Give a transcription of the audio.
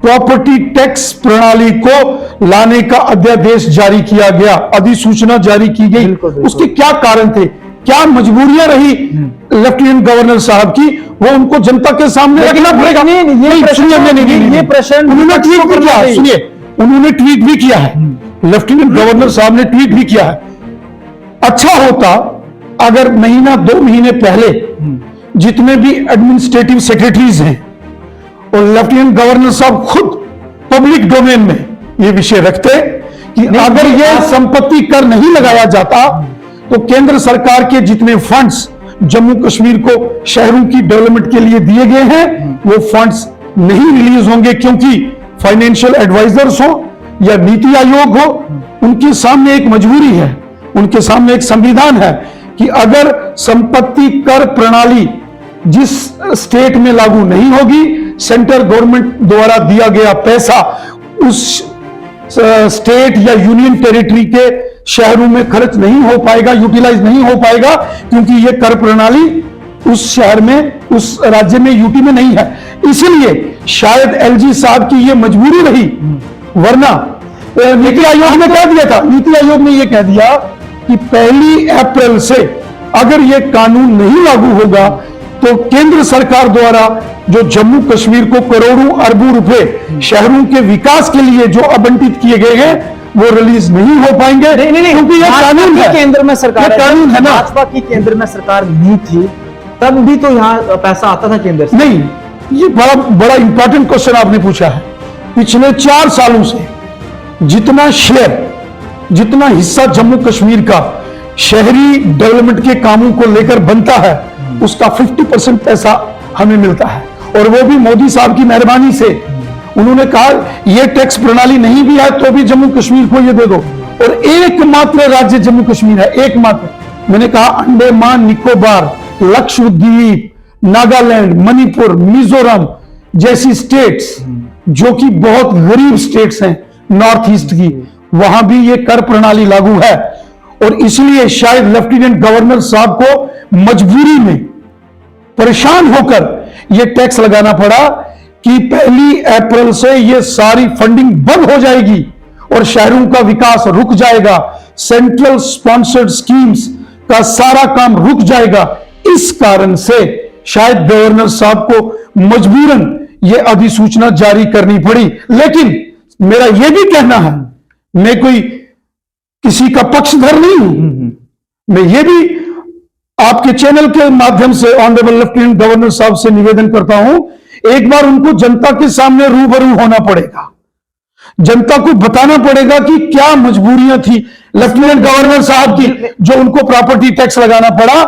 Property tax प्रणाली को लाने का अध्यादेश जारी किया गया, अधिसूचना जारी की गई। उसके क्या कारण थे, क्या मजबूरियां रही लेफ्टिनेंट गवर्नर साहब की, वो उनको जनता के सामने रखना पड़ेगा। ये प्रश्न उन्होंने ट्वीट भी किया है, सुनिए, उन्होंने ट्वीट भी किया है, लेफ्टिनेंट गवर्नर साहब ने ट्वीट भी किया है। अच्छा होता अगर महीना 2 महीने पहले जितने भी एडमिनिस्ट्रेटिव सेक्रेटरीज हैं और लेफ्टिनेंट गवर्नर साहब खुद पब्लिक डोमेन में ये विषय रखते कि अगर ये संपत्ति कर नहीं लगाया जाता तो केंद्र सरकार के जितने फंड्स जम्मू कश्मीर को शहरों की डेवलपमेंट के लिए दिए गए हैं वो फंड्स नहीं रिलीज होंगे, क्योंकि फाइनेंशियल एडवाइजर्स हो या नीति आयोग हो, उनके सामने एक मजबूरी है, उनके सामने एक संविधान है कि अगर संपत्ति कर प्रणाली जिस स्टेट में लागू नहीं होगी, सेंट्रल गवर्नमेंट द्वारा दिया गया पैसा उस स्टेट या यूनियन टेरिटरी के शहरों में खर्च नहीं हो पाएगा, यूटिलाइज नहीं हो पाएगा, क्योंकि यह कर प्रणाली उस शहर में, उस राज्य में, यूटी में नहीं है। इसलिए शायद एलजी साहब की यह मजबूरी रही, वरना नीति आयोग ने कह दिया था, नीति आयोग ने यह कह दिया कि 1 अप्रैल से अगर यह कानून नहीं लागू होगा तो केंद्र सरकार द्वारा जो जम्मू कश्मीर को करोड़ों अरबों रुपए शहरों के विकास के लिए जो आवंटित किए गए हैं वो रिलीज नहीं हो पाएंगे। नहीं, क्योंकि ये कानून है, केंद्र में सरकार कानून है ना। भाजपा की केंद्र में सरकार नहीं थी तब भी तो यहाँ पैसा आता था केंद्र से। नहीं, ये बड़ा इंपॉर्टेंट क्वेश्चन आपने पूछा है। पिछले 4 सालों से जितना शेयर, जितना हिस्सा जम्मू कश्मीर का शहरी डेवलपमेंट के कामों को लेकर बनता है उसका 50% पैसा हमें मिलता है, और वो भी मोदी साहब की मेहरबानी से। उन्होंने कहा ये टैक्स प्रणाली नहीं भी है तो भी जम्मू कश्मीर को ये दे दो, और एकमात्र राज्य जम्मू कश्मीर है, एकमात्र। मैंने कहा अंडमान निकोबार, लक्षद्वीप, नागालैंड, मणिपुर, मिजोरम जैसी स्टेट्स जो कि बहुत गरीब स्टेट्स हैं नॉर्थ ईस्ट की, वहां भी ये कर प्रणाली लागू है। और इसलिए शायद लेफ्टिनेंट गवर्नर साहब को मजबूरी में परेशान होकर यह टैक्स लगाना पड़ा कि 1 अप्रैल से यह सारी फंडिंग बंद हो जाएगी और शहरों का विकास रुक जाएगा, सेंट्रल स्पॉन्सर्ड स्कीम्स का सारा काम रुक जाएगा। इस कारण से शायद गवर्नर साहब को मजबूरन यह अधिसूचना जारी करनी पड़ी। लेकिन मेरा यह भी कहना है, मैं कोई किसी का पक्षधर नहीं हूं, मैं ये भी आपके चैनल के माध्यम से ऑनरेबल लेफ्टिनेंट गवर्नर साहब से निवेदन करता हूं, एक बार उनको जनता के सामने रूबरू होना पड़ेगा, जनता को बताना पड़ेगा कि क्या मजबूरियां थी लेफ्टिनेंट गवर्नर साहब की जो उनको प्रॉपर्टी टैक्स लगाना पड़ा।